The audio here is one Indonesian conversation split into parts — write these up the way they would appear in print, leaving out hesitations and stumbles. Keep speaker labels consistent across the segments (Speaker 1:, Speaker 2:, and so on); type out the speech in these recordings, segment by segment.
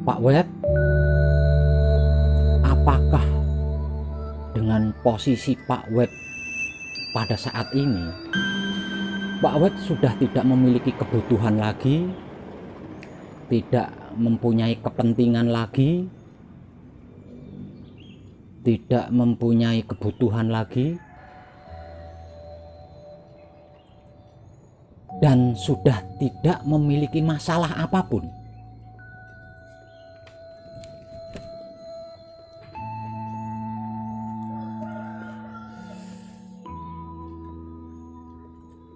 Speaker 1: Pak Wet, apakah dengan posisi Pak Wet pada saat ini, Pak Wet sudah tidak memiliki kebutuhan lagi, tidak mempunyai kepentingan lagi, tidak mempunyai kebutuhan lagi, dan sudah tidak memiliki masalah apapun?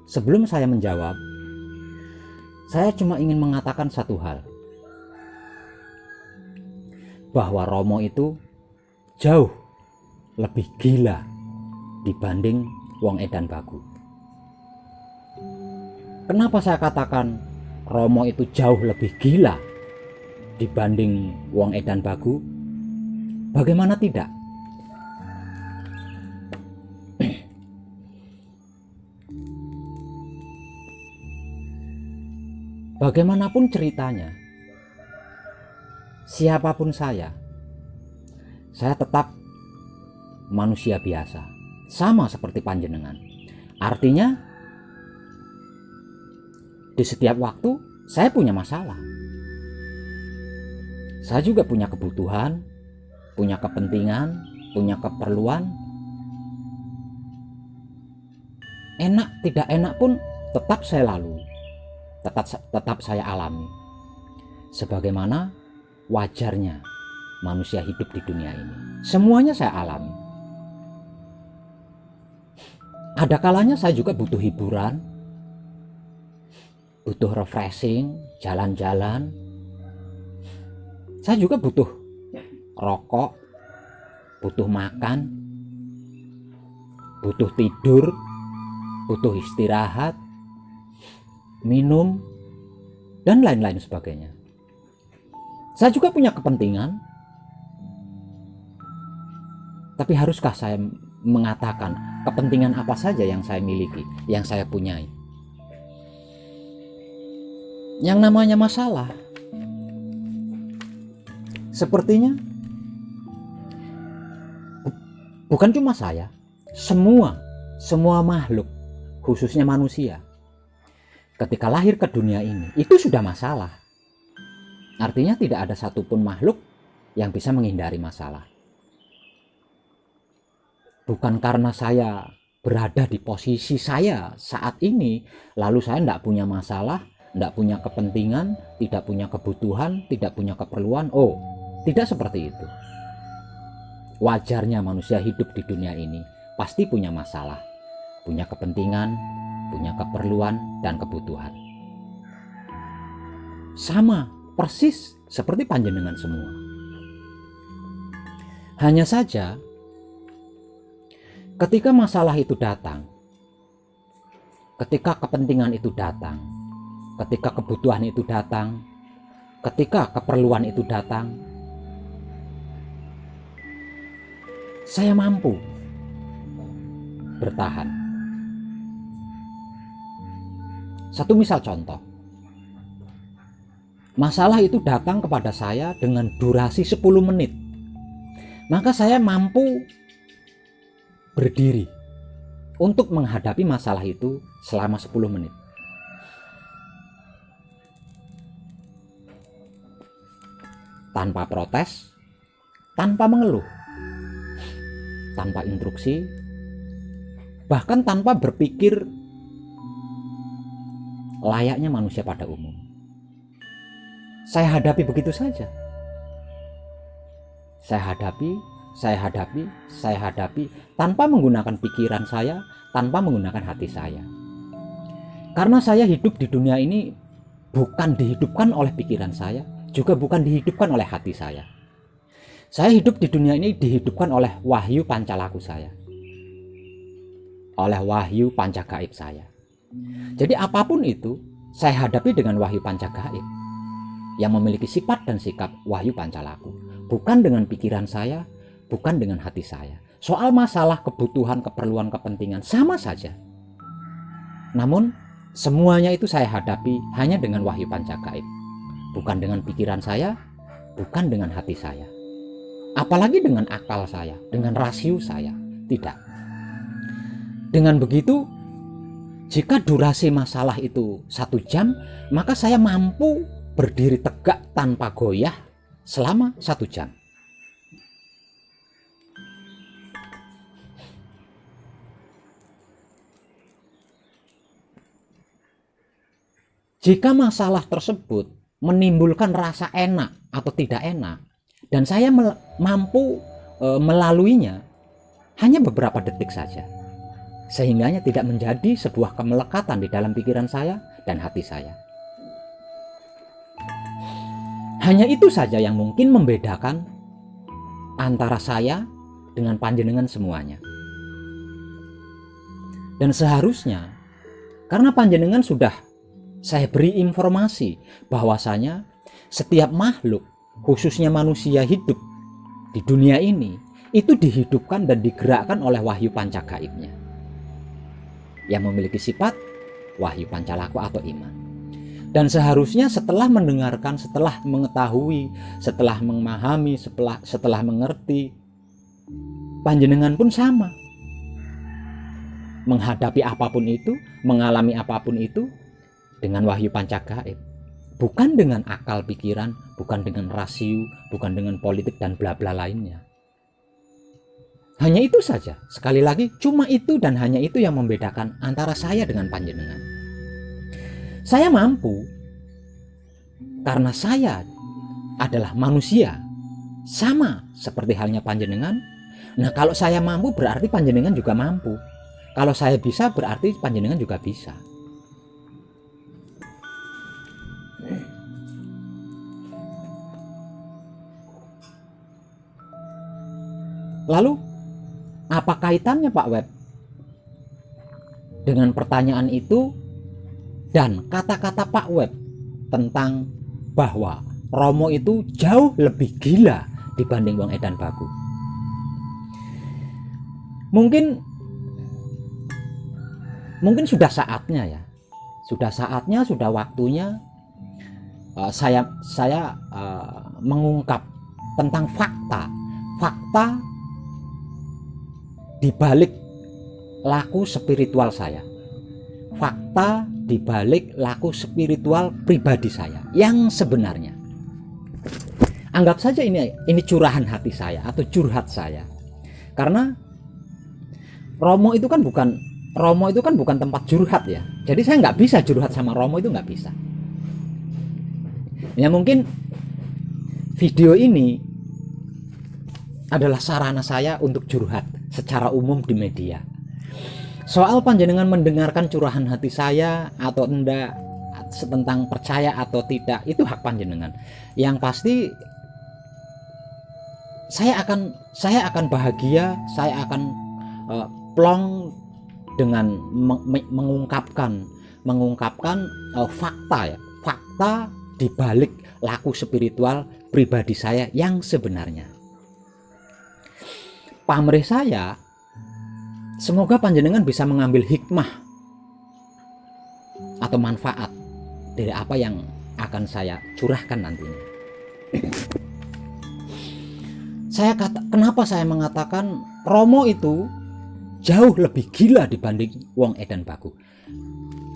Speaker 1: Sebelum saya menjawab, saya cuma ingin mengatakan satu hal, bahwa Romo itu jauh lebih gila dibanding wong edan bagu. Kenapa saya katakan Romo itu jauh lebih gila dibanding wong edan bagu? Bagaimana tidak? Bagaimanapun ceritanya, siapapun saya tetap manusia biasa, sama seperti panjenengan. Artinya, di setiap waktu saya punya masalah. Saya juga punya kebutuhan, punya kepentingan, punya keperluan. Enak tidak enak pun tetap saya lalui, tetap saya alami, sebagaimana wajarnya manusia hidup di dunia ini. Semuanya saya alami. Ada kalanya saya juga butuh hiburan, butuh refreshing, jalan-jalan. Saya juga butuh rokok, butuh makan, butuh tidur, butuh istirahat, minum, dan lain-lain sebagainya. Saya juga punya kepentingan. Tapi haruskah saya mengatakan kepentingan apa saja yang saya miliki, yang saya punyai? Yang namanya masalah, sepertinya bukan cuma saya, semua makhluk, khususnya manusia, ketika lahir ke dunia ini, itu sudah masalah. Artinya tidak ada satupun makhluk yang bisa menghindari masalah. Bukan karena saya berada di posisi saya saat ini, lalu saya tidak punya masalah, tidak punya kepentingan, tidak punya kebutuhan, tidak punya keperluan. Oh, tidak seperti itu. Wajarnya manusia hidup di dunia ini pasti punya masalah, punya kepentingan, punya keperluan dan kebutuhan. Sama persis seperti panjenengan semua. Hanya saja ketika masalah itu datang, ketika kepentingan itu datang, ketika kebutuhan itu datang, ketika keperluan itu datang, saya mampu bertahan. Satu misal contoh, masalah itu datang kepada saya dengan durasi 10 menit, maka saya mampu berdiri untuk menghadapi masalah itu selama 10 menit. Tanpa protes, tanpa mengeluh, tanpa instruksi, bahkan tanpa berpikir layaknya manusia pada umum. Saya hadapi begitu saja. Saya hadapi tanpa menggunakan pikiran saya, tanpa menggunakan hati saya. Karena saya hidup di dunia ini bukan dihidupkan oleh pikiran saya, juga bukan dihidupkan oleh hati saya. Saya hidup di dunia ini dihidupkan oleh wahyu pancalaku saya, oleh wahyu pancagaib saya. Jadi apapun itu saya hadapi dengan wahyu pancagaib yang memiliki sifat dan sikap wahyu pancalaku, bukan dengan pikiran saya, bukan dengan hati saya. Soal masalah kebutuhan, keperluan, kepentingan sama saja. Namun semuanya itu saya hadapi hanya dengan wahyu pancagaib, bukan dengan pikiran saya, bukan dengan hati saya, apalagi dengan akal saya, dengan rasio saya. Tidak. Dengan begitu, jika durasi masalah itu 1 jam, maka saya mampu berdiri tegak tanpa goyah selama 1 jam. Jika masalah tersebut menimbulkan rasa enak atau tidak enak, dan saya mampu melaluinya hanya beberapa detik saja, sehingganya tidak menjadi sebuah kemelekatan di dalam pikiran saya dan hati saya. Hanya itu saja yang mungkin membedakan antara saya dengan panjenengan semuanya. Dan seharusnya, karena panjenengan sudah saya beri informasi bahwasanya setiap makhluk, khususnya manusia hidup di dunia ini, itu dihidupkan dan digerakkan oleh wahyu pancagaibnya yang memiliki sifat wahyu pancalaku atau iman. Dan seharusnya setelah mendengarkan, setelah mengetahui, setelah memahami, setelah mengerti, panjenengan pun sama. Menghadapi apapun itu, mengalami apapun itu dengan wahyu pancagaib, bukan dengan akal pikiran, bukan dengan rasio, bukan dengan politik dan bla bla lainnya. Hanya itu saja. Sekali lagi, cuma itu dan hanya itu yang membedakan antara saya dengan panjenengan. Saya mampu karena saya adalah manusia, sama seperti halnya panjenengan. Nah, kalau saya mampu berarti panjenengan juga mampu. Kalau saya bisa berarti panjenengan juga bisa. Lalu, apa kaitannya Pak Web dengan pertanyaan itu dan kata-kata Pak Web tentang bahwa Romo itu jauh lebih gila dibanding Wong Edan Bagu? Mungkin sudah saatnya ya, sudah waktunya saya mengungkap tentang fakta di balik laku spiritual saya, fakta di balik laku spiritual pribadi saya yang sebenarnya. Anggap saja ini curahan hati saya atau curhat saya, karena Romo itu kan bukan tempat curhat ya. Jadi saya nggak bisa curhat sama Romo, itu nggak bisa. Ya mungkin video ini adalah sarana saya untuk curhat secara umum di media. Soal panjenengan mendengarkan curahan hati saya atau enggak, tentang percaya atau tidak, itu hak panjenengan. Yang pasti saya akan bahagia, saya akan plong dengan mengungkapkan fakta di balik laku spiritual pribadi saya yang sebenarnya. Pamrih saya, semoga panjenengan bisa mengambil hikmah atau manfaat dari apa yang akan saya curahkan nantinya. Kenapa saya mengatakan Romo itu jauh lebih gila dibanding wong edan baku.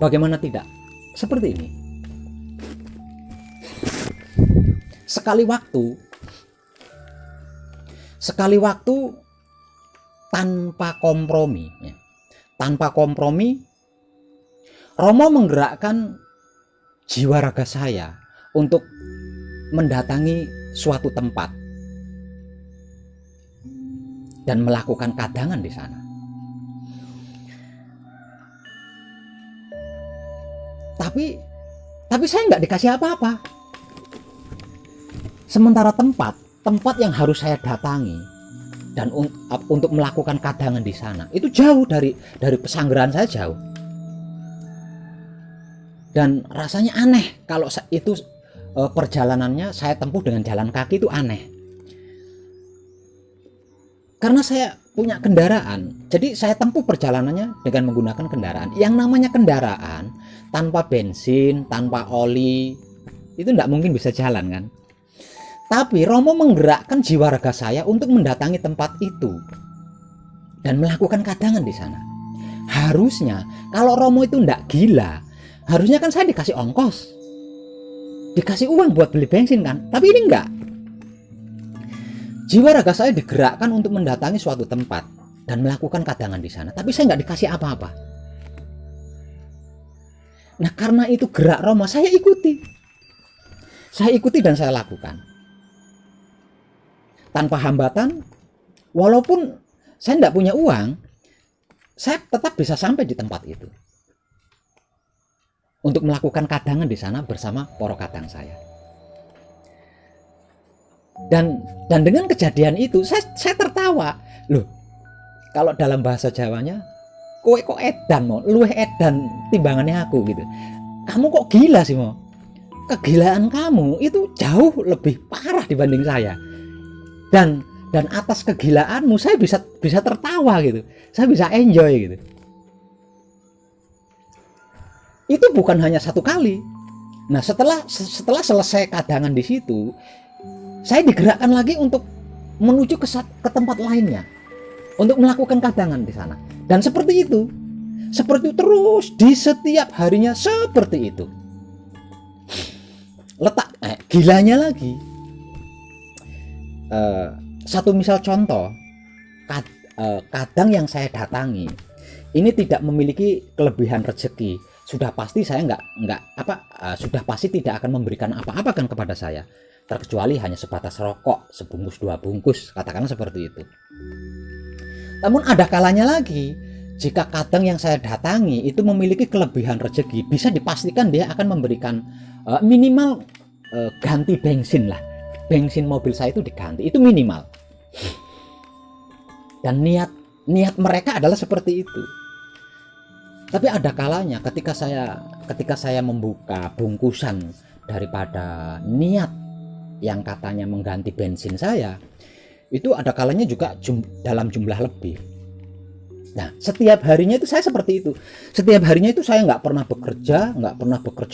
Speaker 1: Bagaimana tidak? Seperti ini. Sekali waktu tanpa kompromi, ya. Tanpa kompromi, Romo menggerakkan jiwa raga saya untuk mendatangi suatu tempat dan melakukan kadangan di sana. Tapi saya nggak dikasih apa-apa. Sementara tempat yang harus saya datangi dan untuk melakukan kadangan di sana itu jauh dari pesanggrahan saya, jauh. Dan rasanya aneh kalau itu perjalanannya saya tempuh dengan jalan kaki, itu aneh. Karena saya punya kendaraan, jadi saya tempuh perjalanannya dengan menggunakan kendaraan. Yang namanya kendaraan tanpa bensin, tanpa oli, itu tidak mungkin bisa jalan kan. Tapi Romo menggerakkan jiwa raga saya untuk mendatangi tempat itu dan melakukan kadangan di sana. Harusnya kalau Romo itu tidak gila, harusnya kan saya dikasih ongkos, dikasih uang buat beli bensin kan. Tapi ini enggak. Jiwa raga saya digerakkan untuk mendatangi suatu tempat dan melakukan kadangan di sana. Tapi saya nggak dikasih apa-apa. Nah, karena itu gerak Romo, saya ikuti. Saya ikuti dan saya lakukan. Tanpa hambatan, walaupun saya tidak punya uang, saya tetap bisa sampai di tempat itu untuk melakukan kadangan di sana bersama para kadang saya. Dan dengan kejadian itu saya tertawa. Loh, kalau dalam bahasa Jawanya, kowe kok edan mo, luweh edan timbangannya aku gitu. Kamu kok gila sih mo? Kegilaan kamu itu jauh lebih parah dibanding saya. Dan atas kegilaanmu saya bisa tertawa gitu. Saya bisa enjoy gitu. Itu bukan hanya satu kali. Nah, setelah selesai kadangan di situ, saya digerakkan lagi untuk menuju ke tempat lainnya untuk melakukan kadangan di sana. Dan seperti itu terus di setiap harinya seperti itu. Gilanya lagi, satu misal contoh, kadang yang saya datangi ini tidak memiliki kelebihan rezeki. Sudah pasti saya sudah pasti tidak akan memberikan apa-apa kan kepada saya, terkecuali hanya sebatas rokok sebungkus 2 bungkus, katakanlah seperti itu. Namun ada kalanya lagi, jika kadang yang saya datangi itu memiliki kelebihan rezeki, bisa dipastikan dia akan memberikan minimal ganti bensin lah. Bensin mobil saya itu diganti, itu minimal. Dan niat mereka adalah seperti itu. Tapi ada kalanya ketika saya membuka bungkusan daripada niat yang katanya mengganti bensin saya, itu ada kalanya juga dalam jumlah lebih. Nah, setiap harinya itu saya seperti itu. Setiap harinya itu saya nggak pernah bekerja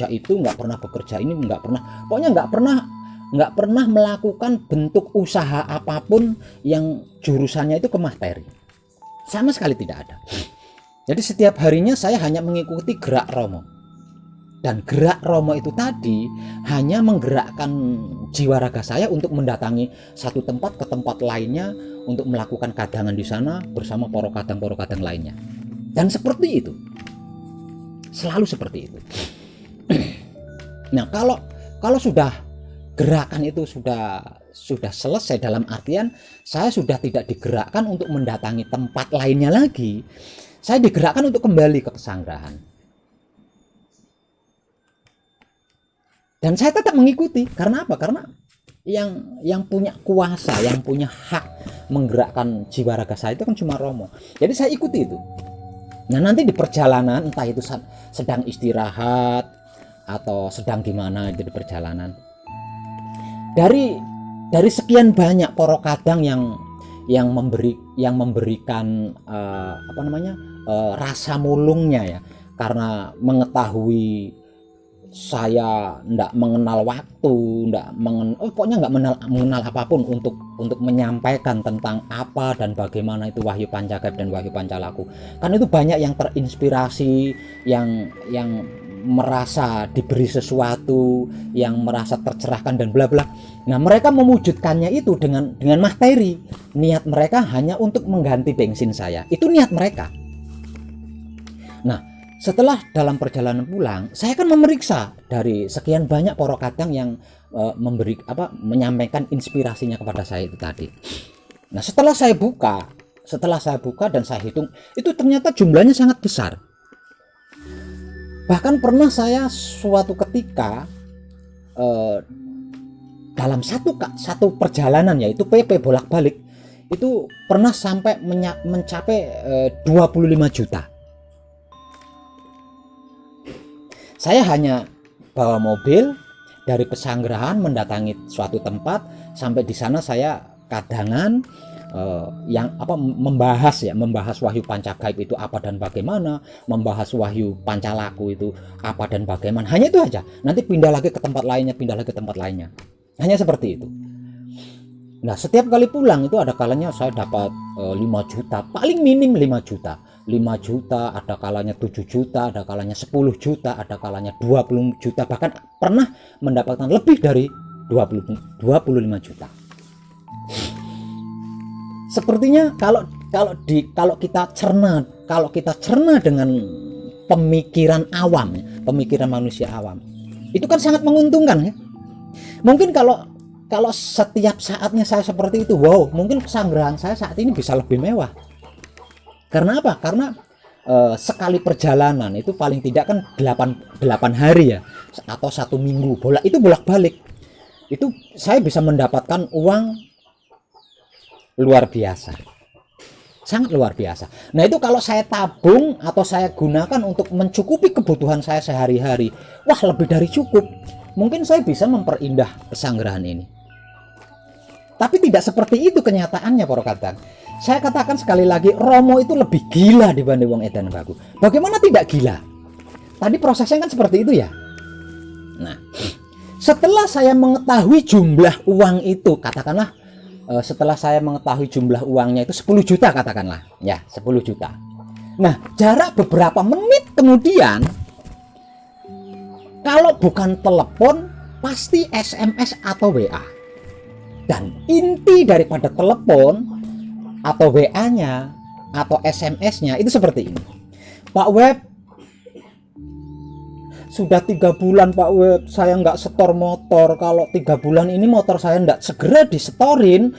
Speaker 1: itu, nggak pernah bekerja ini, pokoknya nggak pernah melakukan bentuk usaha apapun yang jurusannya itu ke materi. Sama sekali tidak ada. Jadi setiap harinya saya hanya mengikuti gerak Romo. Dan gerak Romo itu tadi hanya menggerakkan jiwa raga saya untuk mendatangi satu tempat ke tempat lainnya untuk melakukan kadangan di sana bersama para kadang lainnya. Dan seperti itu. Selalu seperti itu. Nah, kalau sudah gerakan itu sudah selesai, dalam artian saya sudah tidak digerakkan untuk mendatangi tempat lainnya lagi. Saya digerakkan untuk kembali ke pesanggrahan. Dan saya tetap mengikuti. Karena apa? Karena yang punya kuasa, yang punya hak menggerakkan jiwa raga saya itu kan cuma Romo. Jadi saya ikuti itu. Nah, nanti di perjalanan, entah itu sedang istirahat atau sedang gimana itu di perjalanan, dari sekian banyak para kadang yang memberikan rasa mulungnya ya, karena mengetahui saya ndak mengenal waktu, pokoknya nggak mengenal apapun untuk menyampaikan tentang apa dan bagaimana itu Wahyu Pancagaib dan Wahyu Pancalaku. Kan itu banyak yang terinspirasi, yang merasa diberi sesuatu, yang merasa tercerahkan dan bla bla. Nah, mereka mewujudkannya itu dengan materi. Niat mereka hanya untuk mengganti bensin saya. Itu niat mereka. Nah, setelah dalam perjalanan pulang, saya akan memeriksa dari sekian banyak poro kadang yang menyampaikan inspirasinya kepada saya itu tadi. Nah, setelah saya buka dan saya hitung, itu ternyata jumlahnya sangat besar. Bahkan pernah saya suatu ketika dalam satu perjalanan, yaitu PP bolak-balik, itu pernah sampai mencapai 25 juta. Saya hanya bawa mobil dari Pesanggerahan mendatangi suatu tempat, sampai di sana saya kadangan membahas Wahyu Pancagaib itu apa dan bagaimana, membahas Wahyu Pancalaku itu apa dan bagaimana. Hanya itu aja. Nanti pindah lagi ke tempat lainnya. Hanya seperti itu. Nah, setiap kali pulang itu ada kalanya saya dapat 5 juta, paling minim 5 juta. 5 juta, ada kalanya 7 juta, ada kalanya 10 juta, ada kalanya 20 juta, bahkan pernah mendapatkan lebih dari 25 juta. Sepertinya kalau kita cerna dengan pemikiran awam, pemikiran manusia awam, itu kan sangat menguntungkan ya. Mungkin kalau setiap saatnya saya seperti itu, wow, mungkin Pesanggerahan saya saat ini bisa lebih mewah. Karena apa? Karena sekali perjalanan itu paling tidak kan 8 hari ya, atau 1 minggu bolak-balik. Itu saya bisa mendapatkan uang luar biasa. Sangat luar biasa. Nah, itu kalau saya tabung atau saya gunakan untuk mencukupi kebutuhan saya sehari-hari, wah, lebih dari cukup. Mungkin saya bisa memperindah Pesanggerahan ini. Tapi tidak seperti itu kenyataannya, para kadang. Saya katakan sekali lagi, Romo itu lebih gila dibanding wong edan bagu. Bagaimana tidak gila? Tadi prosesnya kan seperti itu ya. Nah, setelah saya mengetahui jumlah uang itu, katakanlah setelah saya mengetahui jumlah uangnya itu 10 juta katakanlah, ya 10 juta. Nah, jarak beberapa menit kemudian, kalau bukan telepon, pasti SMS atau WA. Dan inti daripada telepon atau WA-nya atau SMS-nya itu seperti ini. Pak Web, sudah 3 bulan Pak Web saya nggak setor motor. Kalau 3 bulan ini motor saya nggak segera disetorin,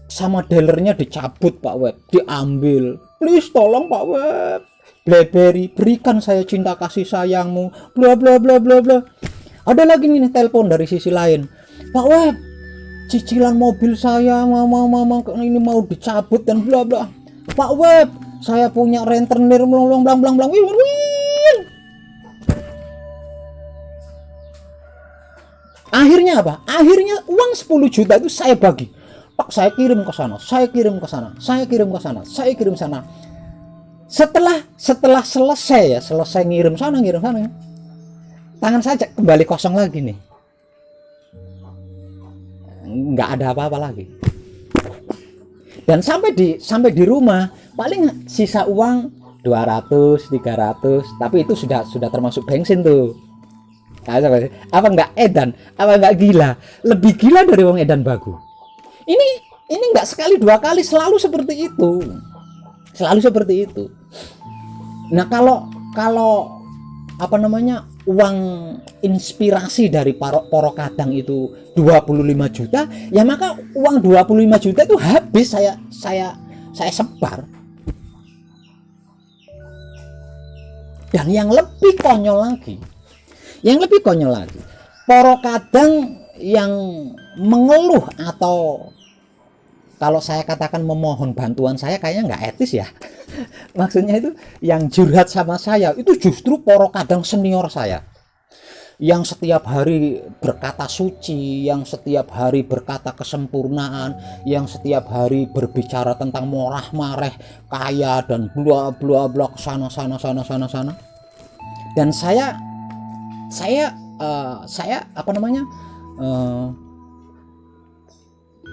Speaker 1: sama dealernya dicabut Pak Web, diambil. Please tolong Pak Web, BlackBerry, berikan saya cinta kasih sayangmu, bla bla bla bla bla. Ada lagi nih telepon dari sisi lain. Pak Web, cicilan mobil saya ini mau dicabut dan bla bla. Pak Web, saya punya rentenir blang blang blang blang. Akhirnya apa? Akhirnya uang 10 juta itu saya bagi. Pak, saya kirim ke sana, saya kirim ke sana, saya kirim ke sana, saya kirim sana. Setelah selesai ngirim sana, tangan saya kembali kosong lagi nih. Nggak ada apa-apa lagi. Dan sampai di rumah paling sisa uang 200, 300, tapi itu sudah termasuk bensin tuh. Apa nggak edan? Apa nggak gila? Lebih gila dari wong edan bagu. Ini nggak sekali 2 kali, selalu seperti itu. Nah, kalau apa namanya, uang inspirasi dari poro kadang itu 25 juta, ya maka uang 25 juta itu habis saya sebar. Dan yang lebih konyol lagi, poro kadang yang mengeluh atau kalau saya katakan memohon bantuan saya kayaknya nggak etis ya. Maksudnya itu yang curhat sama saya itu justru poro kadang senior saya, yang setiap hari berkata suci, yang setiap hari berkata kesempurnaan, yang setiap hari berbicara tentang morah mareh, kaya dan bla bla bla, sana. Dan saya saya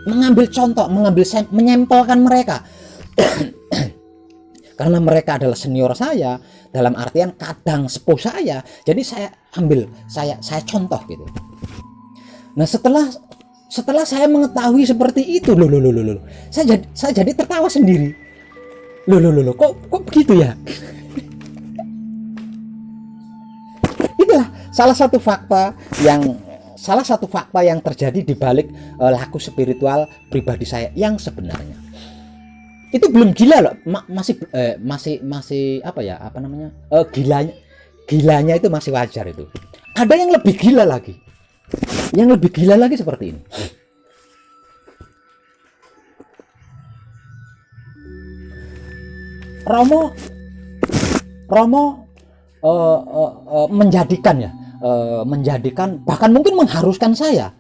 Speaker 1: mengambil contoh, menyempelkan mereka karena mereka adalah senior saya, dalam artian kadang sepuh saya, jadi saya ambil, saya contoh gitu. Nah setelah saya mengetahui seperti itu, loh, saya jadi tertawa sendiri. Loh, kok begitu ya? Itulah salah satu fakta yang terjadi di balik laku spiritual pribadi saya yang sebenarnya. Itu belum gila loh, masih gilanya itu masih wajar itu. Ada yang lebih gila lagi. Yang lebih gila lagi seperti ini. Romo menjadikan bahkan mungkin mengharuskan saya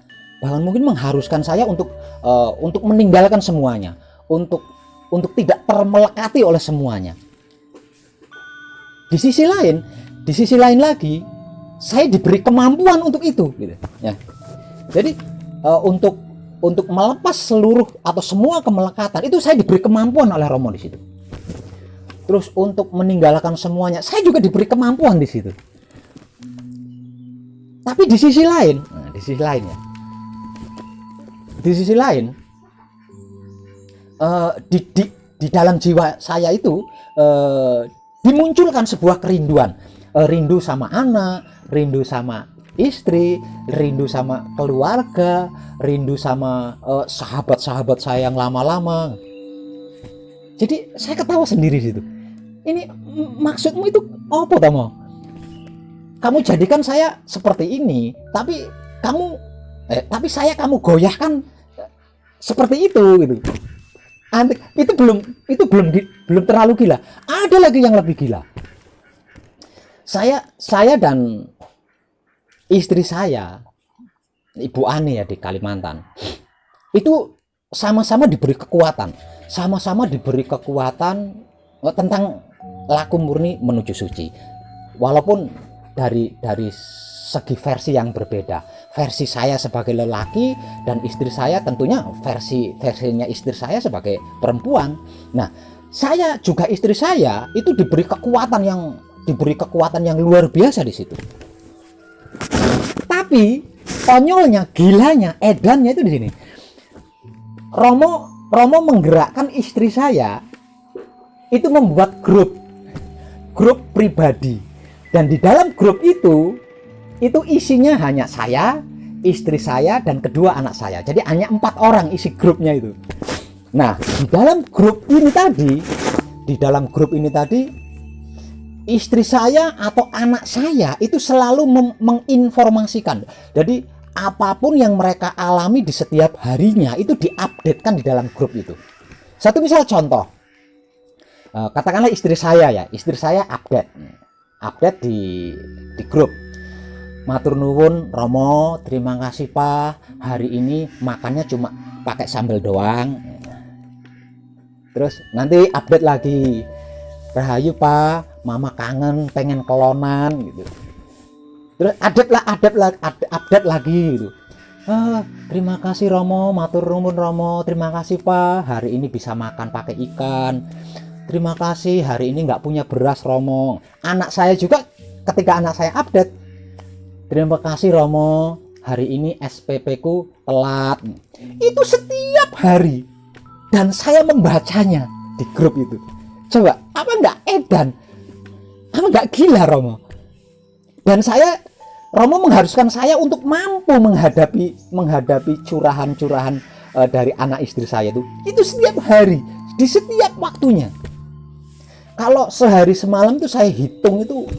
Speaker 1: untuk meninggalkan semuanya, untuk tidak termelekati oleh semuanya. Di sisi lain lagi, saya diberi kemampuan untuk itu, gitu ya. Jadi untuk melepas seluruh atau semua kemelekatan itu saya diberi kemampuan oleh Romo di situ. Terus untuk meninggalkan semuanya, saya juga diberi kemampuan di situ. Tapi di sisi lain, di dalam jiwa saya itu dimunculkan sebuah kerinduan, rindu sama anak, rindu sama istri, rindu sama keluarga, rindu sama sahabat-sahabat saya yang lama-lama. Jadi saya ketawa sendiri situ. Ini maksudmu itu apa, Tomo? Kamu jadikan saya seperti ini, tapi saya kamu goyahkan seperti itu, gitu. Itu belum terlalu gila. Ada lagi yang lebih gila. Saya dan istri saya, Ibu Ani ya di Kalimantan, itu sama-sama diberi kekuatan tentang laku murni menuju suci. Walaupun dari segi versi yang berbeda, versi saya sebagai lelaki dan istri saya tentunya versinya istri saya sebagai perempuan. Nah, saya juga istri saya itu diberi kekuatan yang luar biasa di situ. Tapi konyolnya, gilanya, edannya itu di sini. Romo menggerakkan istri saya itu membuat grup pribadi, dan di dalam grup itu isinya hanya saya, istri saya, dan kedua anak saya. Jadi hanya 4 orang isi grupnya itu. Nah, di dalam grup ini tadi istri saya atau anak saya itu selalu menginformasikan. Jadi apapun yang mereka alami di setiap harinya itu diupdatekan di dalam grup itu. Satu misal contoh, katakanlah istri saya update di grup. Matur nuwun Romo, terima kasih Pak, hari ini makannya cuma pakai sambal doang. Terus nanti update lagi, rahayu Pak, Mama kangen pengen kelonan gitu. Terus update lagi gitu. Terima kasih Romo, matur nuwun Romo, terima kasih Pak, hari ini bisa makan pakai ikan. Terima kasih, hari ini nggak punya beras Romo. Anak saya juga ketika anak saya update, terima kasih Romo, hari ini SPP ku telat. Itu setiap hari, dan saya membacanya di grup itu. Coba, apa nggak edan? Apa nggak gila Romo? Dan Romo mengharuskan saya untuk mampu menghadapi curahan-curahan dari anak istri saya itu setiap hari, di setiap waktunya. Kalau sehari semalam itu saya hitung itu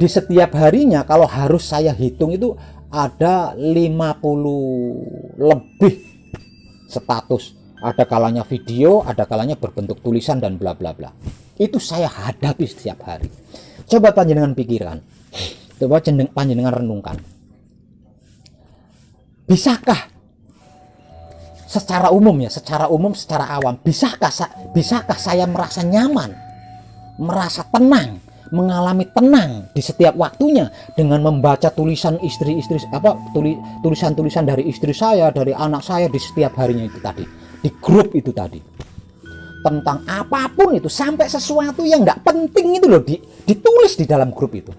Speaker 1: di setiap harinya, kalau harus saya hitung itu ada 50 lebih status. Ada kalanya video, ada kalanya berbentuk tulisan dan bla bla bla. Itu saya hadapi setiap hari. Coba panjenengan pikiran, coba panjenengan renungkan. Bisakah secara umum ya, secara umum, secara awam, bisakah saya merasa nyaman, merasa tenang, mengalami tenang di setiap waktunya dengan membaca tulisan istri-istri, tulisan-tulisan dari istri saya, dari anak saya di setiap harinya itu tadi, di grup itu tadi, tentang apapun itu, sampai sesuatu yang nggak penting itu loh ditulis di dalam grup itu,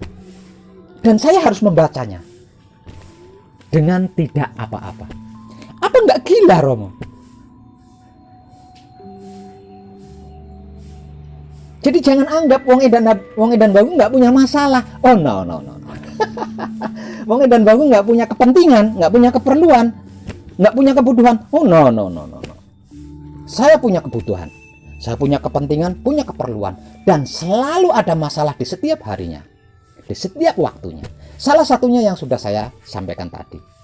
Speaker 1: dan saya harus membacanya dengan tidak apa-apa. Apa nggak gila, Romo? Jadi jangan anggap wong edan bagu nggak punya masalah. Oh no. Wong edan bagu nggak punya kepentingan, nggak punya keperluan, nggak punya kebutuhan. Oh no. Saya punya kebutuhan, saya punya kepentingan, punya keperluan, dan selalu ada masalah di setiap harinya, di setiap waktunya. Salah satunya yang sudah saya sampaikan tadi.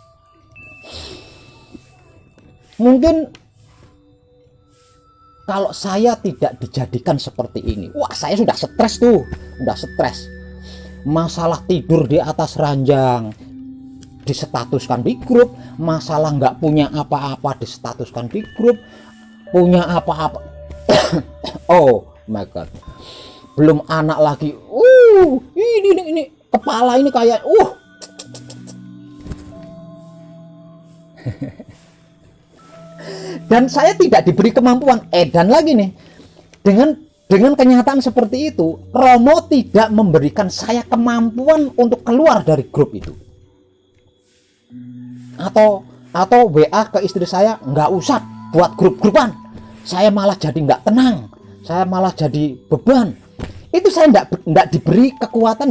Speaker 1: Mungkin kalau saya tidak dijadikan seperti ini, wah saya sudah stres tuh, udah stres. Masalah tidur di atas ranjang disetatuskan di grup, masalah nggak punya apa-apa disetatuskan di grup, punya apa-apa, oh my god, belum anak lagi, ini kepala ini kayak, dan saya tidak diberi kemampuan. Dan lagi nih, dengan kenyataan seperti itu, Romo tidak memberikan saya kemampuan untuk keluar dari grup itu, atau WA ke istri saya, nggak usah buat grup-grupan, saya malah jadi nggak tenang, saya malah jadi beban. Itu saya nggak diberi kekuatan,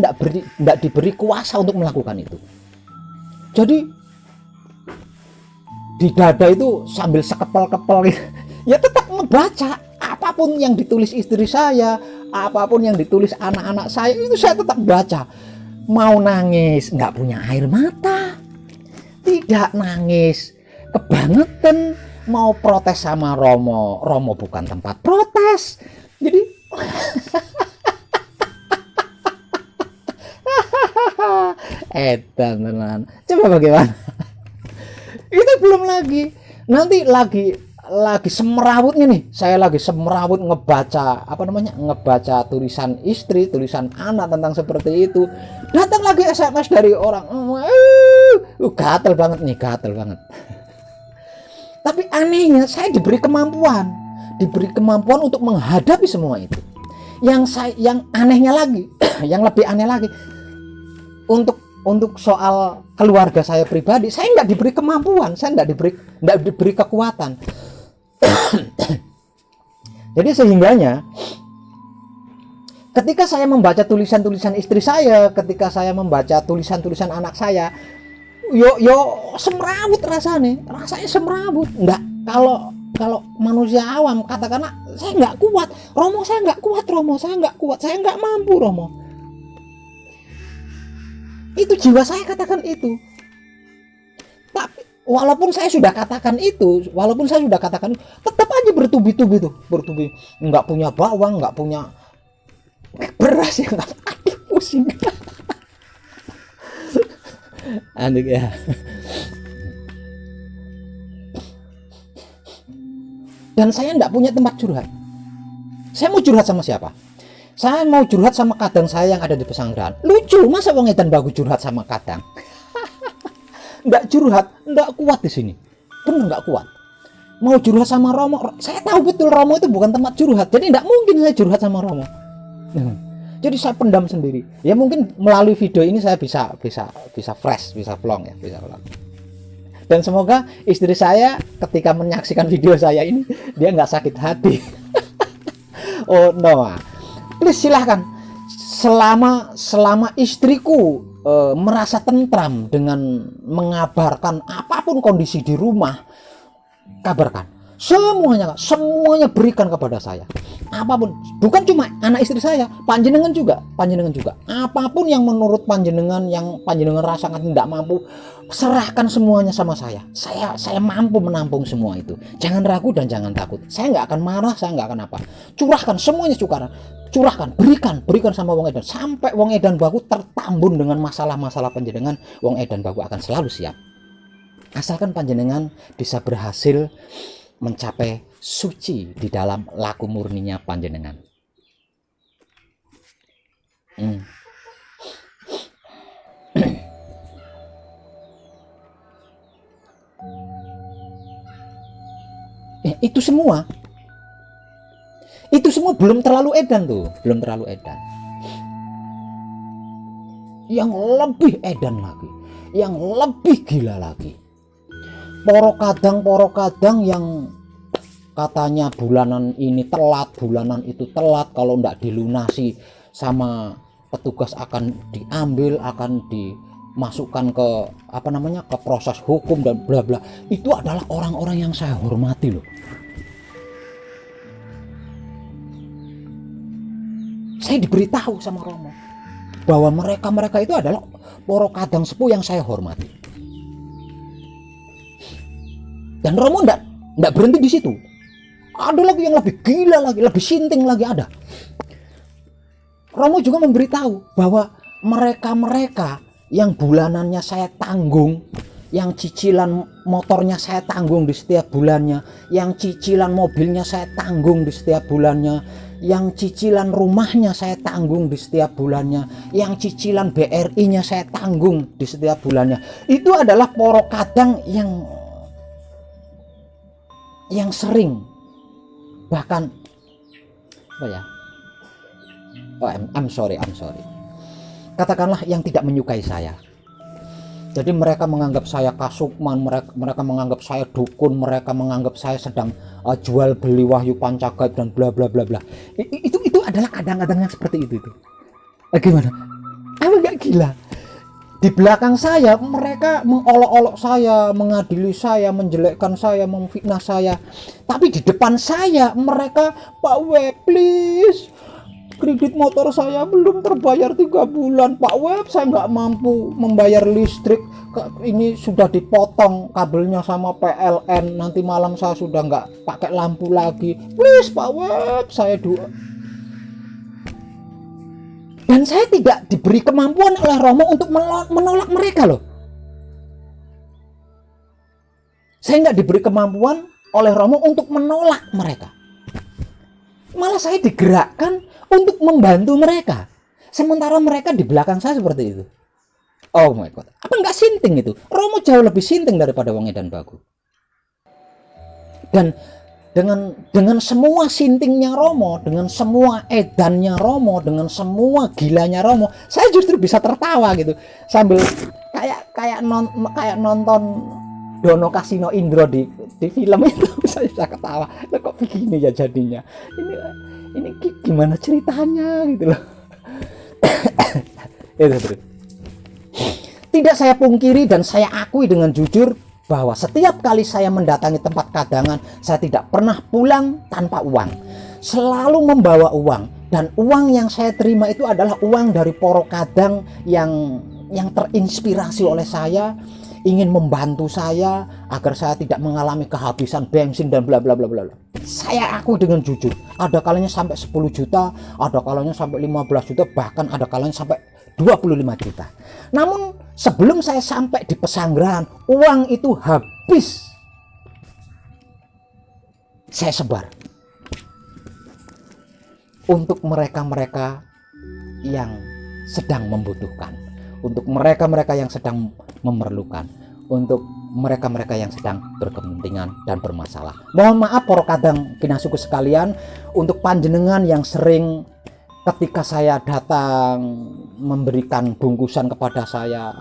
Speaker 1: nggak diberi kuasa untuk melakukan itu. Jadi di dada itu sambil sekepel-kepel ya tetap membaca apapun yang ditulis istri saya, apapun yang ditulis anak-anak saya, itu saya tetap baca. Mau nangis nggak punya air mata, tidak nangis kebangetan, mau protes sama Romo bukan tempat protes. Jadi tenan, coba bagaimana? Itu belum lagi, nanti lagi semerawutnya nih, saya lagi semerawut ngebaca ngebaca tulisan istri, tulisan anak tentang seperti itu, datang lagi SMS dari orang, gatel banget. Tapi anehnya saya diberi kemampuan untuk menghadapi semua itu. Yang anehnya lagi yang lebih aneh lagi, untuk soal keluarga saya pribadi, saya nggak diberi kemampuan, saya nggak diberi kekuatan. Jadi sehingganya ketika saya membaca tulisan-tulisan istri saya, ketika saya membaca tulisan-tulisan anak saya, yo semrawut rasanya semrawut. Nggak, kalau manusia awam katakanlah, saya nggak kuat, Romo, saya nggak kuat, saya nggak mampu, Romo. Itu jiwa saya katakan itu. Tapi walaupun saya sudah katakan itu, tetap aja bertubi-tubi, nggak punya bawang, nggak punya beras, ya nggak, pusing. Aneh ya. Dan saya nggak punya tempat curhat. Saya mau curhat sama siapa? Saya mau curhat sama kadang saya yang ada di pesantren. Lucu, masa wong edan bagus curhat sama kadang? Nggak curhat, nggak kuat di sini. Bener nggak kuat. Mau curhat sama Romo, saya tahu betul Romo itu bukan tempat curhat. Jadi nggak mungkin saya curhat sama Romo. Jadi saya pendam sendiri. Ya mungkin melalui video ini saya bisa fresh, bisa vlog ya, bisa vlog. Dan semoga istri saya ketika menyaksikan video saya ini, dia nggak sakit hati. Oh no. Please silahkan, selama istriku merasa tentram dengan mengabarkan apapun kondisi di rumah, kabarkan semuanya berikan kepada saya. Apapun, bukan cuma anak istri saya, panjenengan juga. Apapun yang menurut panjenengan, yang panjenengan rasakan tidak mampu, serahkan semuanya sama saya. Saya mampu menampung semua itu. Jangan ragu dan jangan takut. Saya nggak akan marah, saya nggak akan apa. Curahkan semuanya, curahkan, berikan sama wong edan, sampai wong edan baku tertambun dengan masalah-masalah panjenengan. Wong edan baku akan selalu siap. Asalkan panjenengan bisa berhasil mencapai suci di dalam laku murninya panjenengan. Itu semua belum terlalu edan tuh, belum terlalu edan. Yang lebih edan lagi, yang lebih gila lagi, poro kadang yang katanya bulanan ini telat, bulanan itu telat, kalau ndak dilunasi sama petugas akan diambil, akan dimasukkan ke ke proses hukum dan bla bla. Itu adalah orang-orang yang saya hormati loh. Saya diberitahu sama Romo bahwa mereka itu adalah poro kadang sepuh yang saya hormati. Dan Romo ndak berhenti di situ. Ada lagi yang lebih gila lagi, lebih sinting lagi ada. Romo juga memberitahu bahwa mereka yang bulanannya saya tanggung, yang cicilan motornya saya tanggung di setiap bulannya, yang cicilan mobilnya saya tanggung di setiap bulannya, yang cicilan rumahnya saya tanggung di setiap bulannya, yang cicilan BRI-nya saya tanggung di setiap bulannya. Itu adalah poro kadang yang sering, bahkan I'm sorry, katakanlah yang tidak menyukai saya. Jadi mereka menganggap saya kasukman, mereka menganggap saya dukun, mereka menganggap saya sedang jual beli wahyu pancagat dan bla bla bla bla. Itu adalah kadang-kadang yang seperti itu. Gimana? Apa nggak gila? Di belakang saya mereka mengolok-olok saya, mengadili saya, menjelekkan saya, memfitnah saya. Tapi di depan saya mereka, Pak Web please, kredit motor saya belum terbayar 3 bulan. Pak Web, saya nggak mampu membayar listrik. Ini sudah dipotong kabelnya sama PLN. Nanti malam saya sudah nggak pakai lampu lagi. Please Pak Web, saya doa. Dan saya tidak diberi kemampuan oleh Romo untuk menolak mereka loh. Saya nggak diberi kemampuan oleh Romo untuk menolak mereka. Malah saya digerakkan untuk membantu mereka. Sementara mereka di belakang saya seperti itu. Oh my God. Apa nggak sinting itu? Romo jauh lebih sinting daripada wong edan bagu. Dan dengan semua sintingnya Romo, dengan semua edannya Romo, dengan semua gilanya Romo, saya justru bisa tertawa gitu. Sambil kayak nonton Dono Kasino Indro di film itu. Saya bisa ketawa. Loh, kok begini ya jadinya? Ini gimana ceritanya gitu loh. Itu. Tidak saya pungkiri dan saya akui dengan jujur bahwa setiap kali saya mendatangi tempat kadangan, saya tidak pernah pulang tanpa uang. Selalu membawa uang, dan uang yang saya terima itu adalah uang dari poro kadang yang terinspirasi oleh saya, ingin membantu saya agar saya tidak mengalami kehabisan bensin dan bla bla bla bla. Saya akui dengan jujur, ada kalanya sampai 10 juta, ada kalanya sampai 15 juta, bahkan ada kalanya sampai 25 juta. Namun sebelum saya sampai di pesanggrahan, uang itu habis. Saya sebar untuk mereka-mereka yang sedang membutuhkan, untuk mereka-mereka yang sedang memerlukan, untuk mereka-mereka yang sedang berkepentingan dan bermasalah. Mohon maaf para kadang kinasuku sekalian, untuk panjenengan yang sering ketika saya datang memberikan bungkusan kepada saya,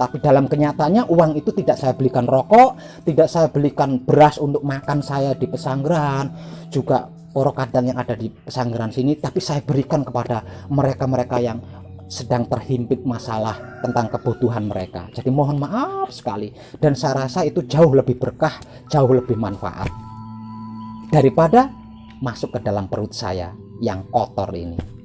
Speaker 1: tapi dalam kenyataannya uang itu tidak saya belikan rokok, tidak saya belikan beras untuk makan saya di pesanggrahan, juga poro kadang yang ada di pesanggrahan sini, tapi saya berikan kepada mereka-mereka yang sedang terhimpit masalah tentang kebutuhan mereka. Jadi mohon maaf sekali, dan saya rasa itu jauh lebih berkah, jauh lebih manfaat daripada masuk ke dalam perut saya yang kotor ini.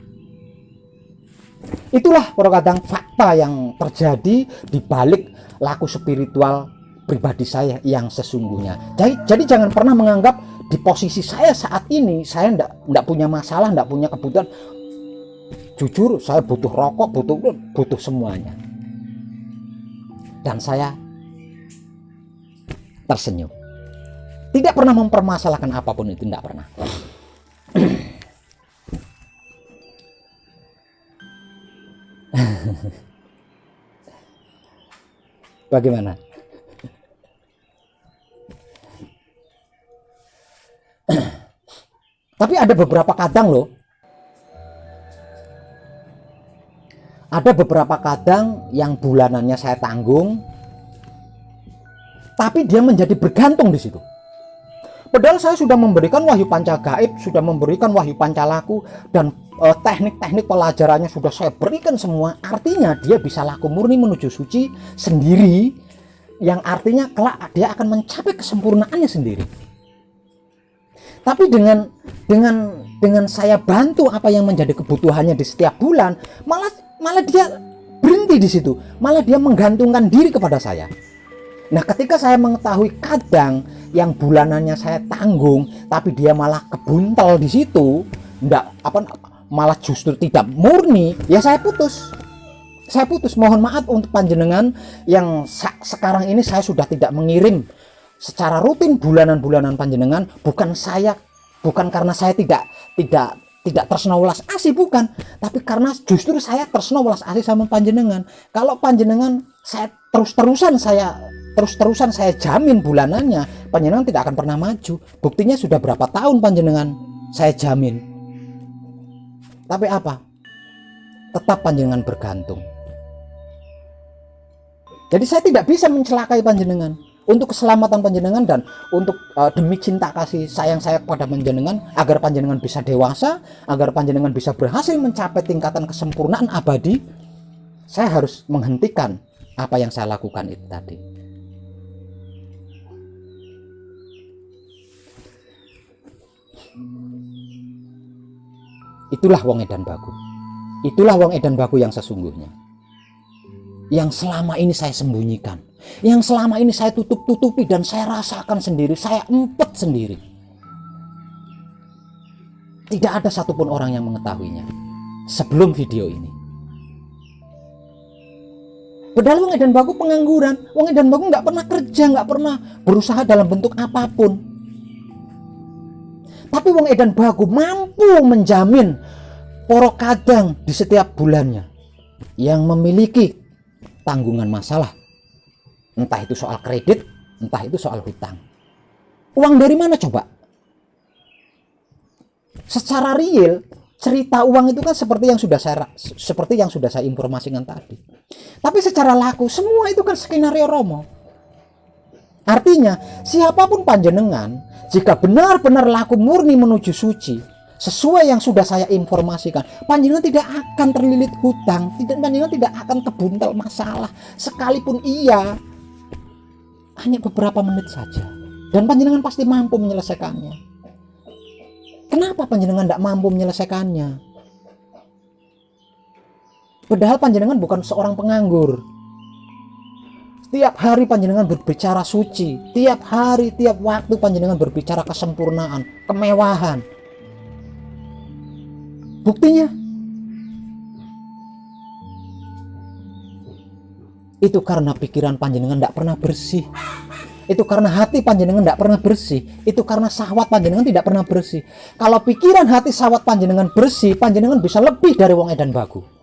Speaker 1: Itulah kadang fakta yang terjadi di balik laku spiritual pribadi saya yang sesungguhnya. Jadi jangan pernah menganggap di posisi saya saat ini saya enggak punya masalah, enggak punya kebutuhan. Jujur, saya butuh rokok, butuh semuanya. Dan saya tersenyum. Tidak pernah mempermasalahkan apapun itu, tidak pernah. Bagaimana? Tapi ada beberapa kadang loh, ada beberapa kadang yang bulanannya saya tanggung, tapi dia menjadi bergantung di situ. Padahal saya sudah memberikan wahyu panca gaib, sudah memberikan wahyu pancalaku, dan teknik-teknik pelajarannya sudah saya berikan semua. Artinya dia bisa laku murni menuju suci sendiri, yang artinya kelak dia akan mencapai kesempurnaannya sendiri. Tapi dengan saya bantu apa yang menjadi kebutuhannya di setiap bulan, malah dia berhenti di situ, malah dia menggantungkan diri kepada saya. Nah, ketika saya mengetahui kadang yang bulanannya saya tanggung, tapi dia malah kebuntel di situ, malah justru tidak murni, ya saya putus. Mohon maaf untuk panjenengan yang sekarang ini saya sudah tidak mengirim secara rutin bulanan-bulanan panjenengan, bukan karena saya tidak tresna welas asih, bukan, tapi karena justru saya tresna welas asih sama panjenengan. Kalau panjenengan saya terus-terusan saya jamin bulanannya, panjenengan tidak akan pernah maju. Buktinya sudah berapa tahun panjenengan saya jamin. Tapi apa? Tetap panjenengan bergantung. Jadi saya tidak bisa mencelakai panjenengan. Untuk keselamatan panjenengan dan untuk demi cinta kasih sayang saya kepada panjenengan, agar panjenengan bisa dewasa, agar panjenengan bisa berhasil mencapai tingkatan kesempurnaan abadi, saya harus menghentikan apa yang saya lakukan itu tadi. Itulah wong edan baku. Itulah wong edan baku yang sesungguhnya. Yang selama ini saya sembunyikan, yang selama ini saya tutup-tutupi dan saya rasakan sendiri, saya empet sendiri. Tidak ada satupun orang yang mengetahuinya sebelum video ini. Padahal wong edan baku pengangguran, wong edan baku nggak pernah kerja, nggak pernah berusaha dalam bentuk apapun. Tapi wong edan baku mampu menjamin poro kadang di setiap bulannya yang memiliki tanggungan masalah, entah itu soal kredit, entah itu soal hutang. Uang dari mana coba? Secara real, cerita uang itu kan seperti yang sudah saya informasikan tadi. Tapi secara laku, semua itu kan skenario Romo. Artinya, siapapun panjenengan, jika benar-benar laku murni menuju suci, sesuai yang sudah saya informasikan, panjenengan tidak akan terlilit hutang, panjenengan tidak akan kebuntel masalah, sekalipun iya hanya beberapa menit saja, dan panjenengan pasti mampu menyelesaikannya. Kenapa panjenengan tidak mampu menyelesaikannya? Padahal panjenengan bukan seorang penganggur. Tiap hari panjenengan berbicara suci, tiap hari, tiap waktu panjenengan berbicara kesempurnaan, kemewahan. Buktinya, itu karena pikiran panjenengan tidak pernah bersih. Itu karena hati panjenengan tidak pernah bersih. Itu karena syahwat panjenengan tidak pernah bersih. Kalau pikiran, hati, syahwat panjenengan bersih, panjenengan bisa lebih dari wong edan baku.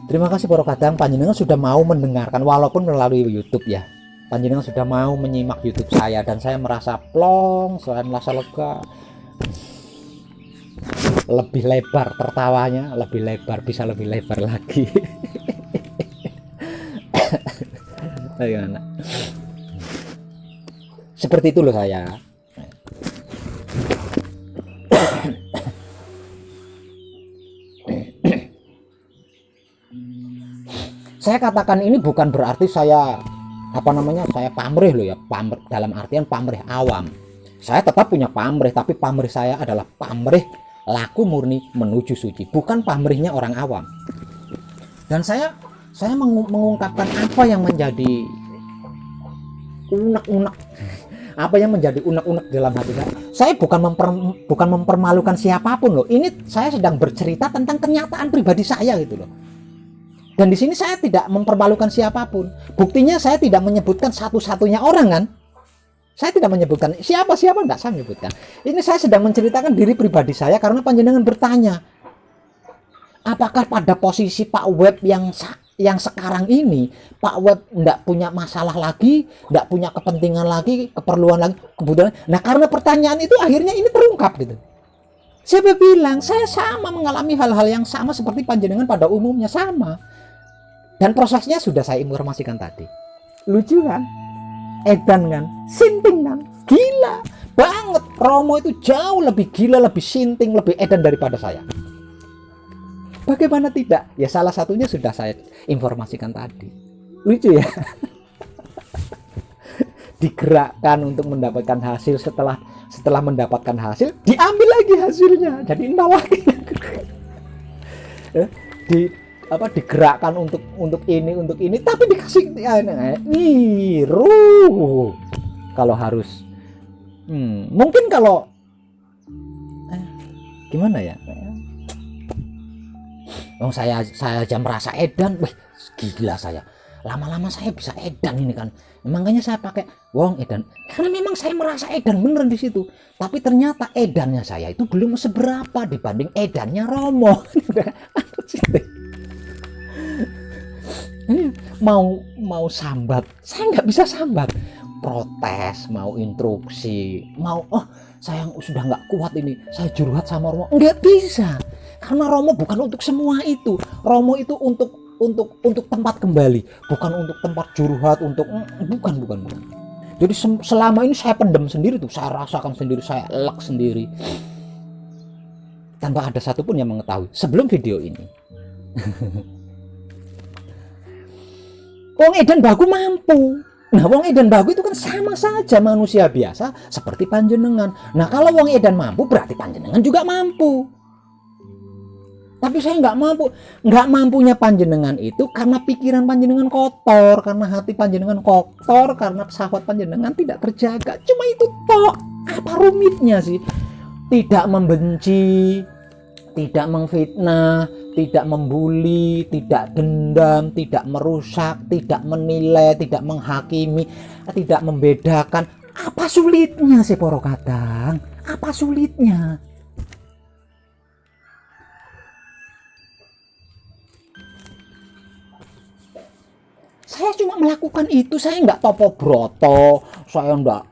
Speaker 1: Terima kasih para kadang, panjenengan sudah mau mendengarkan walaupun melalui YouTube ya. Panjenengan sudah mau menyimak YouTube saya dan saya merasa plong, selain merasa lega. Lebih lebar tertawanya, lebih lebar, bisa lebih lebar lagi. Bagaimana? Seperti itu loh saya. Saya katakan ini bukan berarti saya saya pamrih loh ya, pamrih dalam artian pamrih awam. Saya tetap punya pamrih, tapi pamrih saya adalah pamrih laku murni menuju suci, bukan pamrihnya orang awam. Dan saya mengungkapkan apa yang menjadi unek-unek Apa yang menjadi unek-unek dalam hati saya? Saya bukan mempermalukan siapapun loh. Ini saya sedang bercerita tentang kenyataan pribadi saya gitu loh. Dan di sini saya tidak mempermalukan siapapun. Buktinya saya tidak menyebutkan satu-satunya orang kan. Saya tidak menyebutkan siapa enggak saya menyebutkan. Ini saya sedang menceritakan diri pribadi saya karena panjenengan bertanya, apakah pada posisi Pak Web yang sekarang ini, Pak Web enggak punya masalah lagi, enggak punya kepentingan lagi, keperluan lagi, kebutuhan. Nah, karena pertanyaan itu akhirnya ini terungkap gitu. Saya bilang, saya sama mengalami hal-hal yang sama seperti panjenengan pada umumnya, sama. Dan prosesnya sudah saya informasikan tadi. Lucu kan? Edan kan? Sinting kan? Gila banget. Romo itu jauh lebih gila, lebih sinting, lebih edan daripada saya. Bagaimana tidak? Ya salah satunya sudah saya informasikan tadi. Lucu ya? Digerakkan untuk mendapatkan hasil, setelah mendapatkan hasil diambil lagi hasilnya, jadi nol lagi. Digerakkan untuk ini tapi dikasih niru. Kalau harus mungkin kalau gimana ya, saya aja merasa edan, wih gila saya, lama-lama saya bisa edan ini kan. Makanya saya pakai wong edan karena memang saya merasa edan beneran di situ. Tapi ternyata edannya saya itu belum seberapa dibanding edannya Romo. mau sambat, saya nggak bisa sambat. Protes, mau instruksi, saya sudah nggak kuat ini, saya curhat sama Romo, nggak bisa. Karena Romo bukan untuk semua itu. Romo itu untuk tempat kembali, bukan untuk tempat curhat, bukan. Jadi selama ini saya pendam sendiri tuh, saya rasakan sendiri, saya elak sendiri, tanpa ada satupun yang mengetahui sebelum video ini. Wong edan bagu mampu. Nah, wong edan bagu itu kan sama saja manusia biasa seperti panjenengan. Nah, kalau wong edan mampu berarti panjenengan juga mampu. Tapi saya nggak mampunya panjenengan itu karena pikiran panjenengan kotor, karena hati panjenengan kotor, karena pesawat panjenengan tidak terjaga. Cuma itu toh. Apa rumitnya sih? Tidak membenci, tidak memfitnah, tidak membuli, tidak dendam, tidak merusak, tidak menilai, tidak menghakimi, tidak membedakan. Apa sulitnya sih poro kadang? Apa sulitnya? Saya cuma melakukan itu, saya nggak topo broto, saya nggak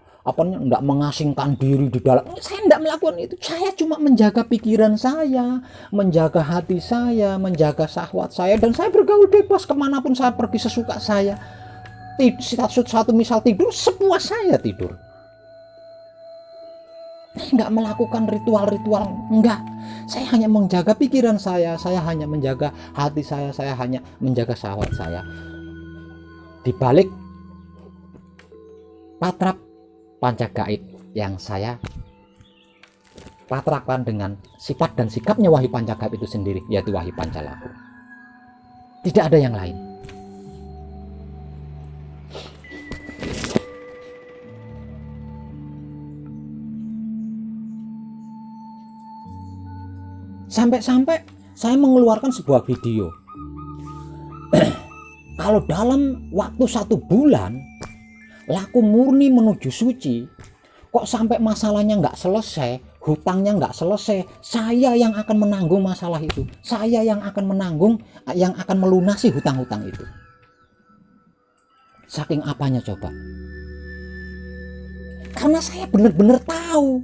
Speaker 1: mengasingkan diri di dalam, saya nggak melakukan itu. Saya cuma menjaga pikiran saya, menjaga hati saya, menjaga syahwat saya, dan saya bergaul bebas kemanapun saya pergi sesuka saya. Satu misal tidur, sepuas saya tidur. Nggak melakukan ritual-ritual, enggak. Saya hanya menjaga pikiran saya hanya menjaga hati saya hanya menjaga syahwat saya. Di balik patrap pancagaib yang saya patrapkan dengan sifat dan sikapnya Wahyu Pancagaib itu sendiri, yaitu Wahyu Pancalaku. Tidak ada yang lain. Sampai-sampai saya mengeluarkan sebuah video. Kalau dalam waktu 1 bulan laku murni menuju suci, kok sampai masalahnya nggak selesai, hutangnya nggak selesai, saya yang akan menanggung masalah itu, saya yang akan melunasi hutang-hutang itu. Saking apanya coba? Karena saya benar-benar tahu,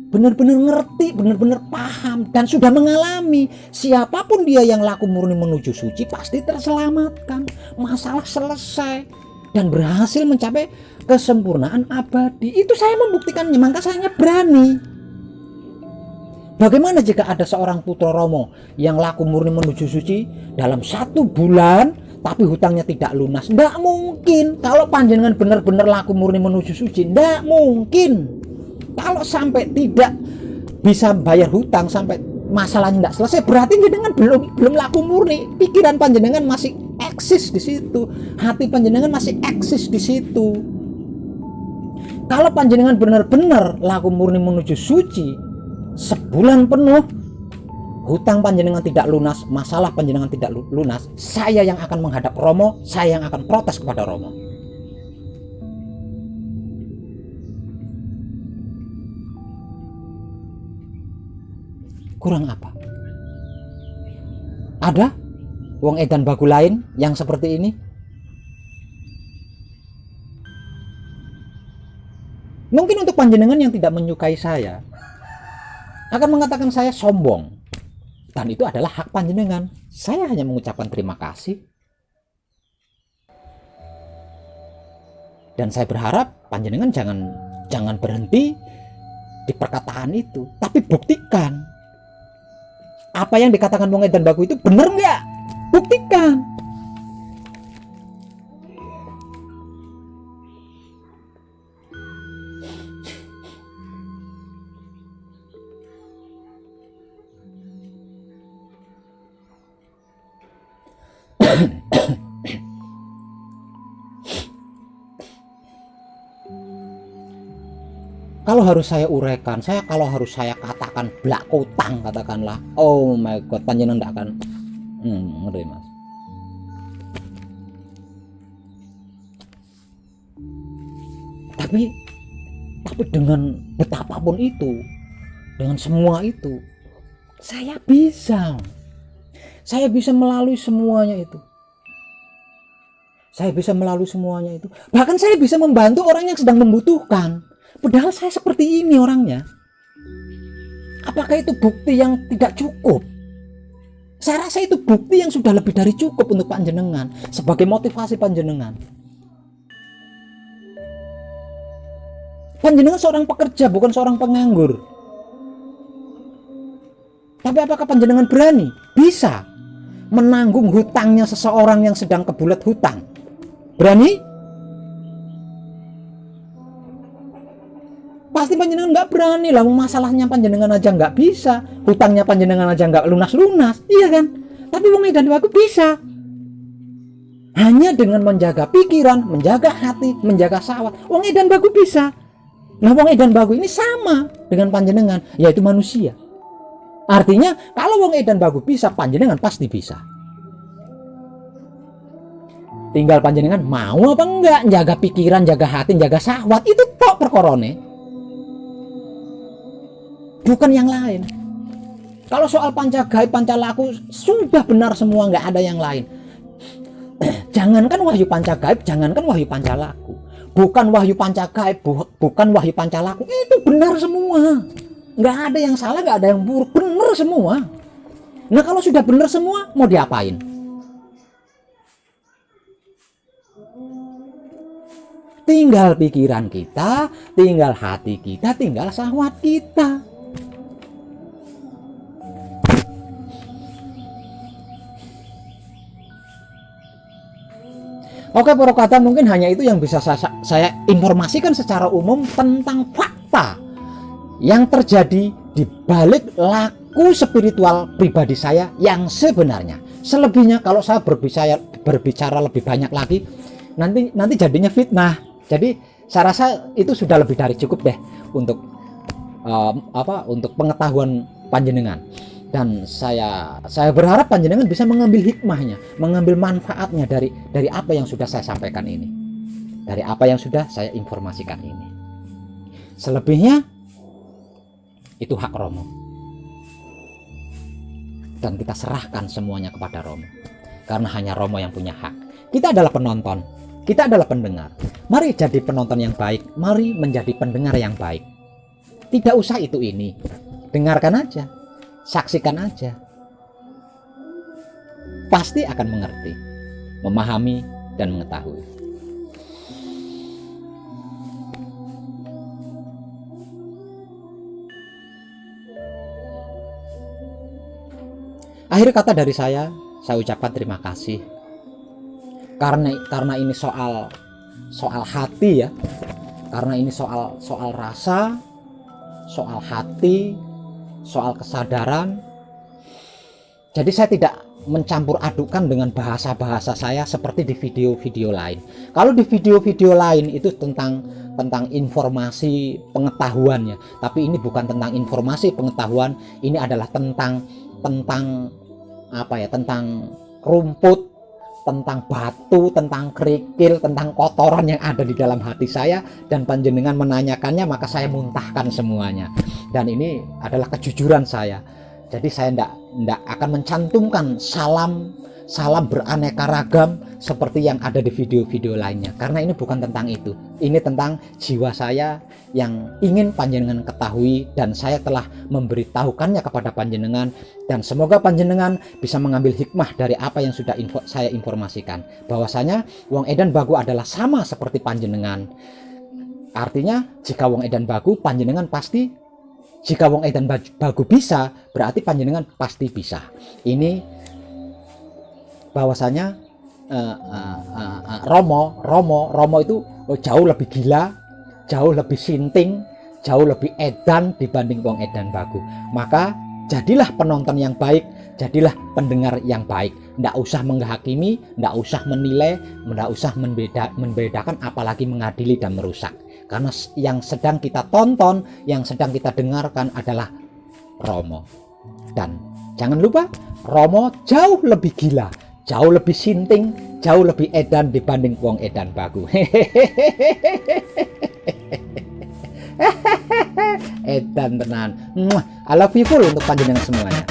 Speaker 1: benar-benar ngerti, benar-benar paham, dan sudah mengalami. Siapapun dia yang laku murni menuju suci pasti terselamatkan, masalah selesai, dan berhasil mencapai kesempurnaan abadi. Itu saya membuktikannya, maka saya berani. Bagaimana jika ada seorang putra Romo yang laku murni menuju suci dalam 1 bulan tapi hutangnya tidak lunas? Tidak mungkin. Kalau panjenengan benar-benar laku murni menuju suci, tidak mungkin. Kalau sampai tidak bisa bayar hutang, sampai masalahnya tidak selesai, berarti panjenengan belum laku murni. Pikiran panjenengan masih eksis di situ, hati panjenengan masih eksis di situ. Kalau panjenengan benar-benar laku murni menuju suci, sebulan penuh hutang panjenengan tidak lunas, masalah panjenengan tidak lunas, saya yang akan menghadap Romo, saya yang akan protes kepada Romo. Kurang apa? Ada wong edan bagu lain yang seperti ini? Mungkin untuk panjenengan yang tidak menyukai saya akan mengatakan saya sombong, dan itu adalah hak panjenengan. Saya hanya mengucapkan terima kasih, dan saya berharap panjenengan jangan berhenti di perkataan itu, tapi buktikan apa yang dikatakan wong edan bagu itu benar nggak? Buktikan. Kalau harus saya uraikan, kalau harus saya katakan blak utang, katakanlah, oh my god, panjenengan tidak akan ngeri mas. Tapi dengan betapapun itu, dengan semua itu, saya bisa melalui semuanya itu. Saya bisa melalui semuanya itu. Bahkan saya bisa membantu orang yang sedang membutuhkan. Padahal saya seperti ini orangnya. Apakah itu bukti yang tidak cukup? Saya rasa itu bukti yang sudah lebih dari cukup untuk panjenengan, sebagai motivasi panjenengan. Panjenengan seorang pekerja, bukan seorang penganggur. Tapi apakah panjenengan berani? Bisa menanggung hutangnya seseorang yang sedang kebulet hutang? Berani? Pasti panjenengan nggak berani lah, masalahnya panjenengan aja nggak bisa, hutangnya panjenengan aja nggak lunas-lunas, iya kan? Tapi wong edan bagu bisa, hanya dengan menjaga pikiran, menjaga hati, menjaga syahwat. Wong edan bagu bisa. Nah, wong edan bagu ini sama dengan panjenengan, yaitu manusia. Artinya kalau wong edan bagu bisa, panjenengan pasti bisa. Tinggal panjenengan mau apa enggak jaga pikiran, jaga hati, jaga syahwat, itu tok perkorone. Bukan yang lain. Kalau soal panca gaib, panca laku sudah benar semua, nggak ada yang lain. Jangankan wahyu panca gaib, jangankan wahyu panca laku, bukan wahyu panca gaib, bukan wahyu panca laku, itu benar semua. Nggak ada yang salah, nggak ada yang buruk, benar semua. Nah kalau sudah benar semua, mau diapain? Tinggal pikiran kita, tinggal hati kita, tinggal syahwat kita. Oke, Purokata, mungkin hanya itu yang bisa saya informasikan secara umum tentang fakta yang terjadi di balik laku spiritual pribadi saya yang sebenarnya. Selebihnya kalau saya berbicara lebih banyak lagi, nanti jadinya fitnah. Jadi saya rasa itu sudah lebih dari cukup deh untuk untuk pengetahuan panjenengan. Dan saya berharap panjenengan bisa mengambil hikmahnya, mengambil manfaatnya dari apa yang sudah saya sampaikan ini, dari apa yang sudah saya informasikan ini. Selebihnya itu hak Romo, dan kita serahkan semuanya kepada Romo, karena hanya Romo yang punya hak. Kita adalah penonton, kita adalah pendengar. Mari jadi penonton yang baik, mari menjadi pendengar yang baik. Tidak usah itu ini, dengarkan aja, saksikan aja, pasti akan mengerti, memahami, dan mengetahui. Akhir kata dari saya ucapkan terima kasih, karena ini soal hati ya, karena ini soal rasa, soal hati, soal kesadaran. Jadi saya mencampur adukkan dengan bahasa-bahasa saya seperti di video-video lain. Kalau di video-video lain itu tentang informasi pengetahuannya, tapi ini bukan tentang informasi pengetahuan, ini adalah tentang apa ya, tentang rumput, tentang batu, tentang kerikil, tentang kotoran yang ada di dalam hati saya, dan panjenengan menanyakannya maka saya muntahkan semuanya. Dan ini adalah kejujuran saya. Jadi saya tidak akan mencantumkan salam beraneka ragam seperti yang ada di video-video lainnya, karena ini bukan tentang itu. Ini tentang jiwa saya yang ingin panjenengan ketahui, dan saya telah memberitahukannya kepada panjenengan, dan semoga panjenengan bisa mengambil hikmah dari apa yang sudah saya informasikan, bahwasanya wong edan bagu adalah sama seperti panjenengan. Artinya jika wong edan bagu, panjenengan pasti, jika wong edan bagu bisa, berarti panjenengan pasti bisa. Ini bahwasanya Romo itu jauh lebih gila, jauh lebih sinting, jauh lebih edan dibanding wong edan bagu. Maka jadilah penonton yang baik, jadilah pendengar yang baik. Nggak usah menghakimi, nggak usah menilai, nggak usah membedakan, apalagi mengadili dan merusak. Karena yang sedang kita tonton, yang sedang kita dengarkan adalah Romo. Dan jangan lupa, Romo jauh lebih gila, jauh lebih sinting, jauh lebih edan dibanding wong edan bagu. Edan tenan. I love you full untuk panjenengan semuanya.